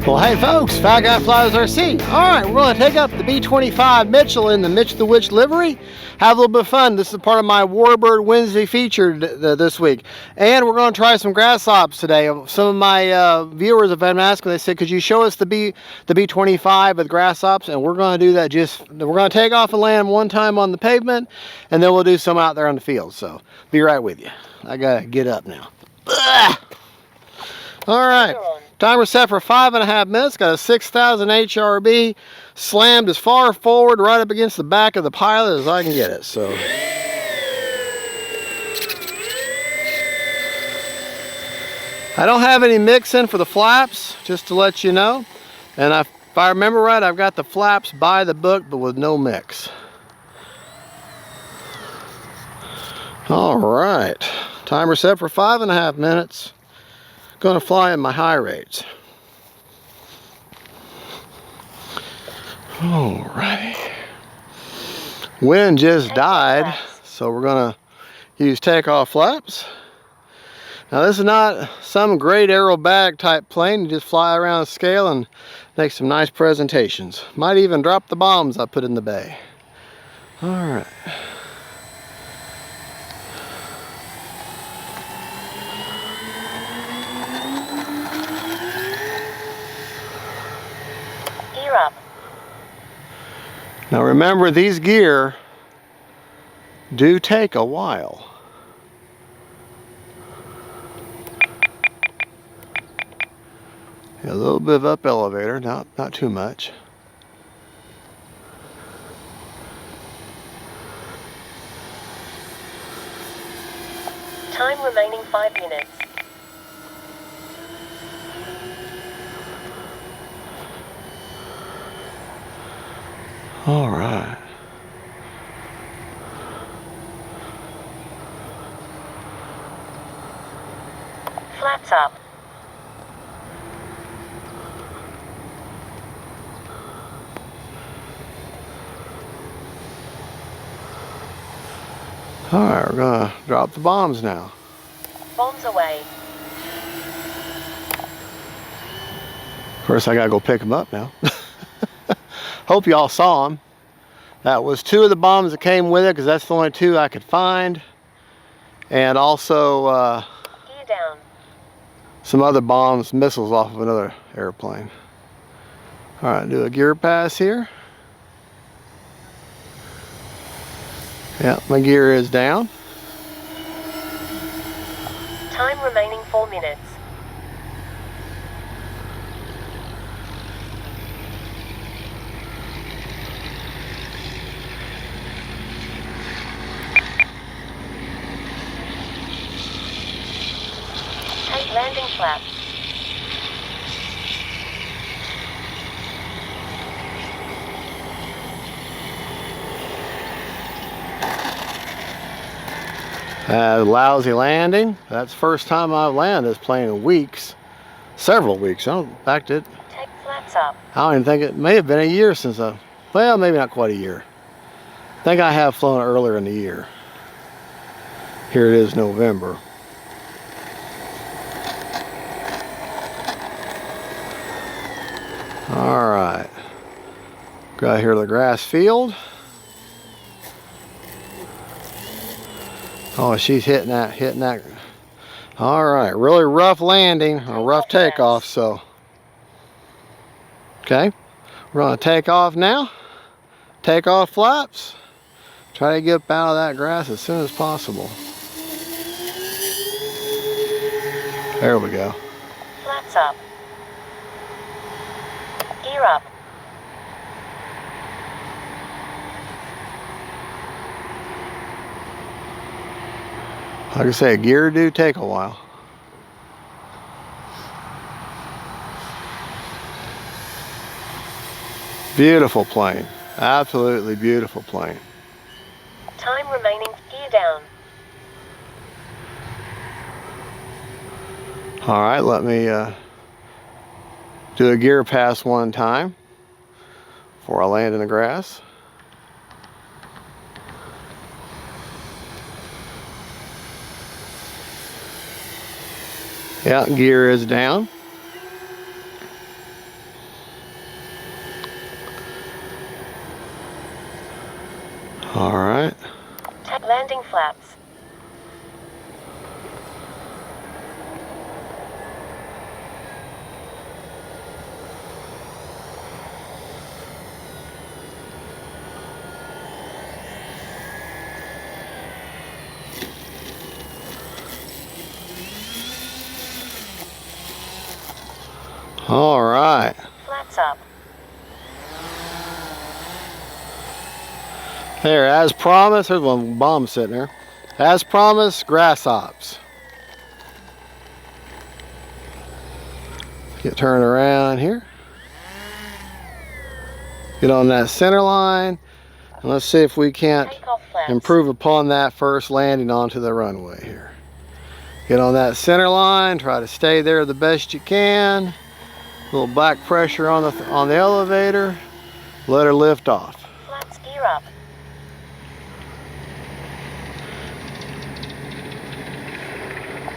Well, hey folks, Fat Guy Flies RC. All right, we're going to take up the B-25 Mitchell in the Mitch the Witch livery. Have a little bit of fun. This is part of my Warbird Wednesday feature this week. And we're going to try some grass hops today. Some of my viewers have been asking, they said, could you show us the B-25 with grass hops? And we're going to do that. We're going to take off and land one time on the pavement, and then we'll do some out there on the field. So be right with you. I got to get up now. Ugh. All right. Timer set for 5.5 minutes. Got a 6,000 HRB, slammed as far forward right up against the back of the pilot as I can get it. So I don't have any mixing for the flaps, just to let you know. And if I remember right, I've got the flaps by the book, but with no mix. All right. Timer set for 5.5 minutes. Going to fly in my high rates. Alrighty. Wind just died, so we're going to use takeoff flaps. Now this is not some great aerobatic type plane. You just fly around the scale and make some nice presentations. Might even drop the bombs I put in the bay. Alright. Up. Now remember, these gear do take a while. A little bit of up elevator, not too much. Time remaining 5 minutes. All right. Flaps up. All right, we're gonna drop the bombs now. Bombs away. Of course, I gotta go pick them up now. Hope y'all saw them. That was 2 of the bombs that came with it, because that's the only 2 I could find. And also Gear down. some other bombs, missiles off of another airplane. All right, do a gear pass here. Yeah, my gear is down. Time remaining 4 minutes. Take landing flaps. Lousy landing. That's the first time I've landed this plane in weeks. Several weeks. In fact, Take flaps up. I don't even think it may have been a year since well, maybe not quite a year. I think I have flown earlier in the year. Here it is, November. All right. Got here the grass field. Oh, she's hitting that. All right, really rough landing, a rough takeoff, so. Okay, we're gonna take off now. Take off flaps. Try to get up out of that grass as soon as possible. There we go. Flaps up. Gear up. Like I say, gear do take a while. Beautiful plane. Absolutely beautiful plane. Time remaining. Gear down. All right, let me do a gear pass one time before I land in the grass. Yeah, gear is down. All right. Landing flaps. All right. Flaps up. There, as promised, there's one bomb sitting there. As promised, grass hops. Get turned around here. Get on that center line. And let's see if we can't Takeoff flaps. improve upon that first landing onto the runway here. Get on that center line. Try to stay there the best you can. A little back pressure on the elevator. Let her lift off. Flaps gear up.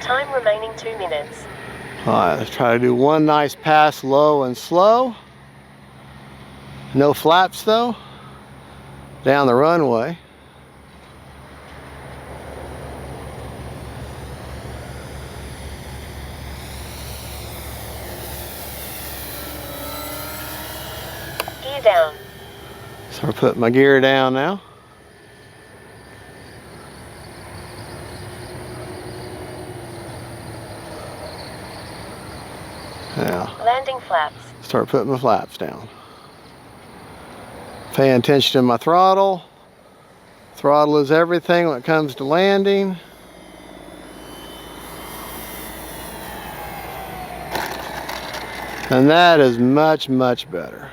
Time remaining 2 minutes. All right, let's try to do one nice pass low and slow. No flaps though. Down the runway. Gear down. So I'm putting my gear down now. Now, Landing flaps. start putting my flaps down. Paying attention to my throttle. Throttle is everything when it comes to landing. And that is much, much better.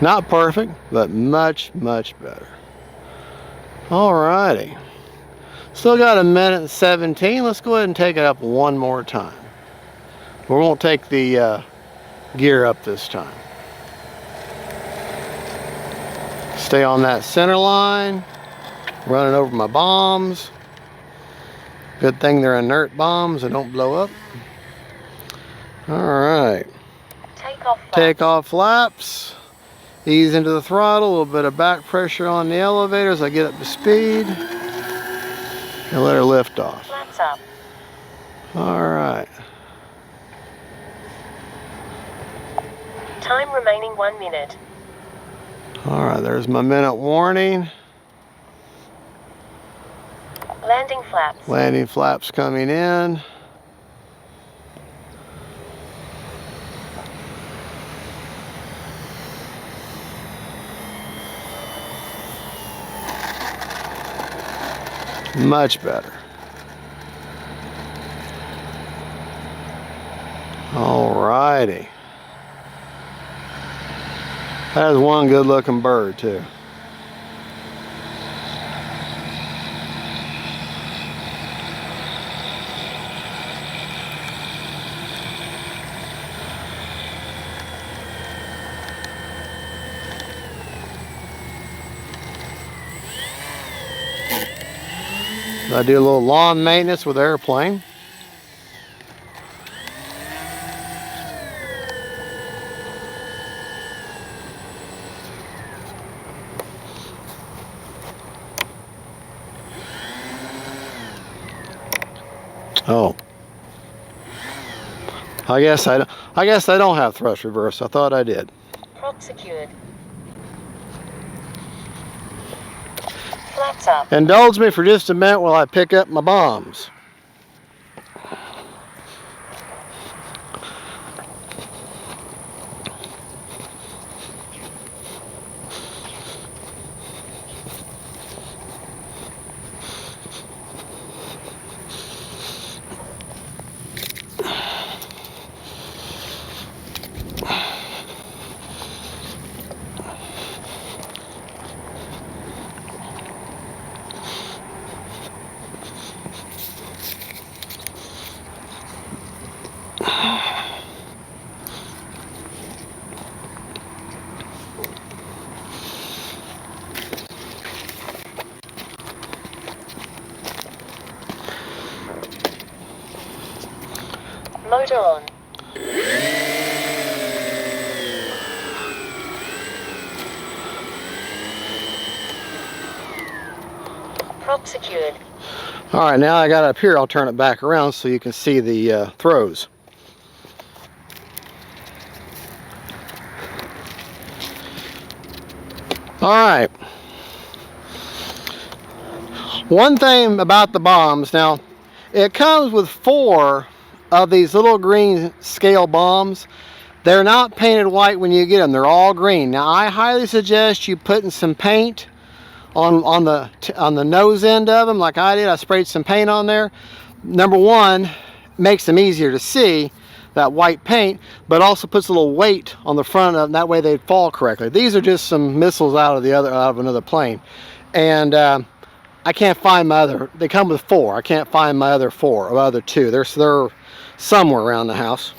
Not perfect, but much, much better. Alrighty. Still got 1:17. Let's go ahead and take it up one more time. We won't take the gear up this time. Stay on that center line. Running over my bombs. Good thing they're inert bombs. They don't blow up. Alright. Takeoff flaps. Take off flaps. Ease into the throttle. A little bit of back pressure on the elevator as I get up to speed. And let her lift off. Flaps up. Alright. Time remaining 1 minute. Alright, there's my minute warning. Landing flaps. Landing flaps coming in. Much better. Alrighty. That is one good looking bird too. I do a little lawn maintenance with the airplane. Oh, I guess I don't have thrust reverse. I thought I did. Prop secured. Flaps up. Indulge me for just a minute while I pick up my bombs. Motor on. Prop secured. All right, now I got it up here. I'll turn it back around so you can see the throws. All right. One thing about the bombs, now it comes with 4 of these little green scale bombs. They're not painted white when you get them. They're all green. Now I highly suggest you putting some paint on the nose end of them, like I did. I sprayed some paint on there. Number one, makes them easier to see, that white paint, but also puts a little weight on the front of them. That way they fall correctly. These are just some missiles out of another plane, and I can't find my other. They come with 4. I can't find my other 4 or other 2. They're somewhere around the house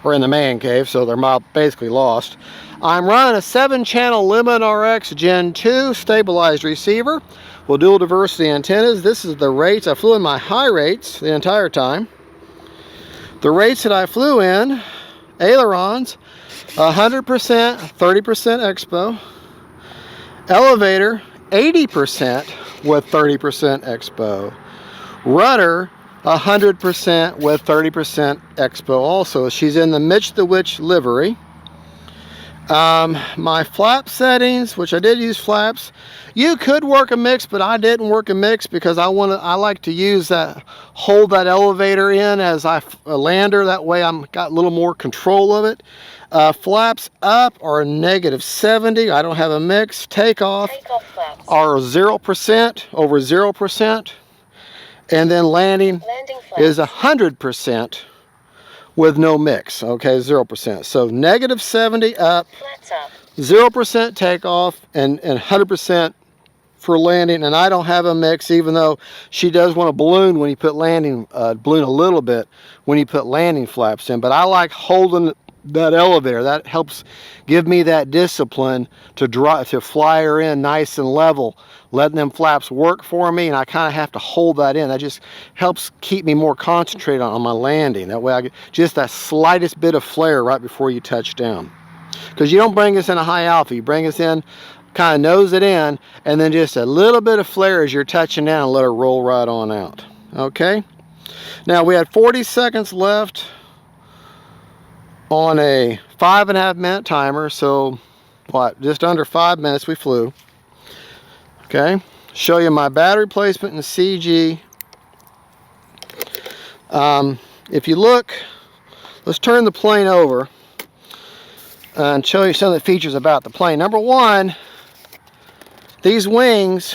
or in the man cave, so they're basically lost. I'm running a 7-channel Limit RX Gen 2 stabilized receiver with dual diversity antennas. This is the rates. I flew in my high rates the entire time. The rates that I flew in, ailerons, 100%, 30% expo. Elevator, 80% with 30% expo. Rudder, 100% with 30% expo also. She's in the Mitch the Witch livery. My flap settings, which I did use flaps. You could work a mix, but I didn't work a mix because I like to use that, hold that elevator in as a lander. That way I'm got a little more control of it. Flaps up are -70. I don't have a mix. Takeoff flaps are 0% over 0. And then landing is 100% with no mix. Okay, 0%. So -70 up, flats up. 0% takeoff, and 100% for landing. And I don't have a mix, even though she does want to balloon when you put balloon a little bit when you put landing flaps in. But I like holding that elevator. That helps give me that discipline to fly her in nice and level, letting them flaps work for me, and I kind of have to hold that in. That just helps keep me more concentrated on my landing. That way I get just that slightest bit of flare right before you touch down. Because you don't bring us in a high alpha, you bring us in, kind of nose it in, and then just a little bit of flare as you're touching down and let her roll right on out. Okay? Now we had 40 seconds left on a 5.5 minute timer, so what, just under 5 minutes we flew. Okay, show you my battery placement in CG. If you look, let's turn the plane over and show you some of the features about the plane. Number one, these wings,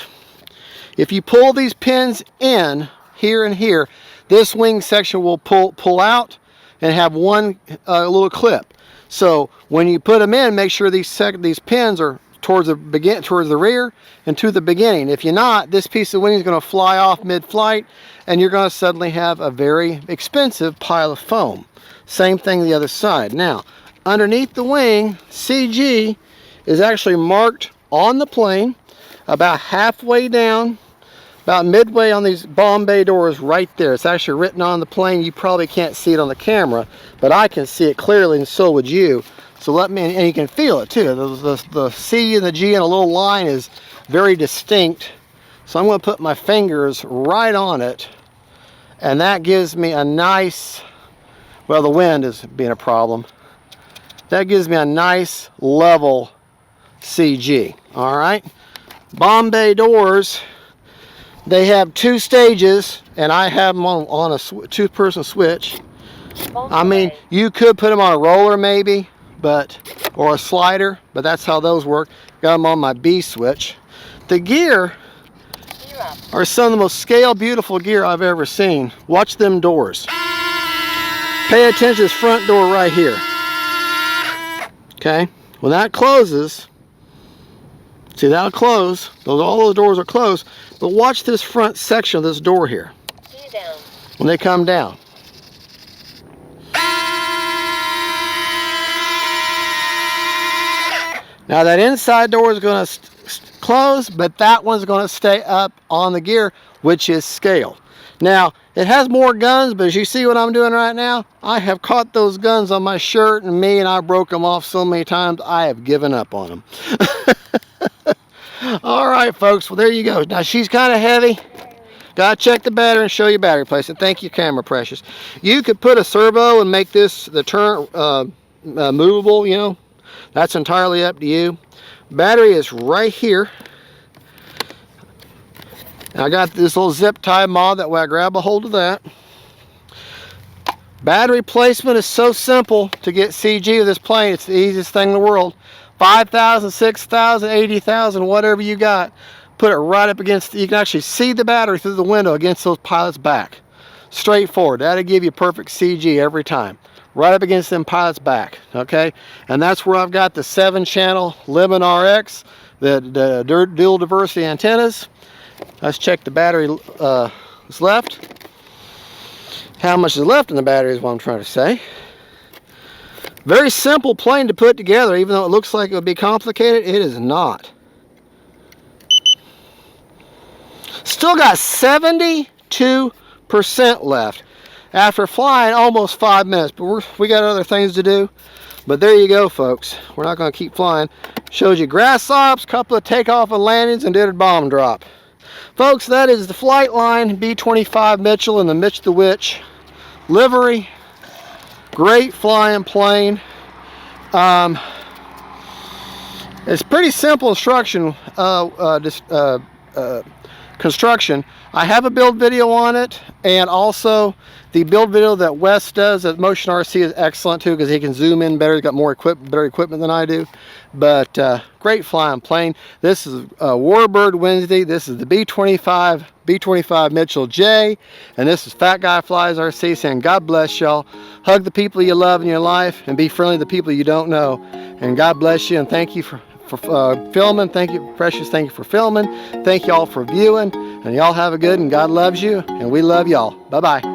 if you pull these pins in here and here, this wing section will pull out and have one little clip. So when you put them in, make sure these pins are towards the rear and to the beginning. If you're not, this piece of wing is going to fly off mid-flight, and you're going to suddenly have a very expensive pile of foam. Same thing the other side. Now, underneath the wing, CG is actually marked on the plane about halfway down, about midway on these bomb bay doors right there. It's actually written on the plane. You probably can't see it on the camera, but I can see it clearly, and so would you. So let me, and you can feel it too. The C and the G in a little line is very distinct. So I'm going to put my fingers right on it, and that gives me a nice, well, the wind is being a problem. That gives me a nice level CG. All right. Bomb bay doors, they have 2 stages, and I have them on a 2-person switch. I mean, you could put them on a roller maybe, or a slider, but that's how those work. Got them on my B switch. The gear are some of the most scale beautiful gear I've ever seen. Watch them doors. Pay attention to this front door right here. Okay, when that closes, see, that'll close. All those doors are closed. But watch this front section of this door here. When they come down. Now that inside door is going to close, but that one's going to stay up on the gear, which is scale. Now, it has more guns, but as you see what I'm doing right now, I have caught those guns on my shirt, and I broke them off so many times, I have given up on them. All right, folks, well, there you go. Now, she's kind of heavy. Gotta check the battery and show you battery placement. Thank you, camera precious. You could put a servo and make this the turn movable, you know. That's entirely up to you. Battery is right here. And I got this little zip tie mod, that way I grab a hold of that. Battery placement is so simple to get CG of this plane. It's the easiest thing in the world. 5,000, 6,000, 80,000, whatever you got. Put it right up against, you can actually see the battery through the window against those pilots' back. Straightforward. That'll give you perfect CG every time. Right up against them pilots' back. Okay? And that's where I've got the 7-channel Lemon RX, the dual diversity antennas. Let's check the battery that's left. How much is left in the battery is what I'm trying to say. Very simple plane to put together, even though it looks like it would be complicated, it is not. Still got 72% left after flying almost 5 minutes, but we got other things to do. But there you go, folks. We're not going to keep flying. Showed you grass stops, couple of takeoff and landings, and did a bomb drop. Folks, that is the Flightline B-25 Mitchell in the Mitch the Witch livery. Great flying plane. It's pretty simple construction. I have a build video on it, and also the build video that Wes does at Motion RC is excellent too, because he can zoom in better. He's got more better equipment than I do. But great flying plane. This is Warbird Wednesday. This is the B-25 Mitchell J, and this is Fat Guy Flies RC saying God bless y'all. Hug the people you love in your life, and be friendly to the people you don't know. And God bless you, and thank you for filming. Thank you, Precious. Thank you for filming. Thank you all for viewing, and y'all have a good, and God loves you, and we love y'all. Bye-bye.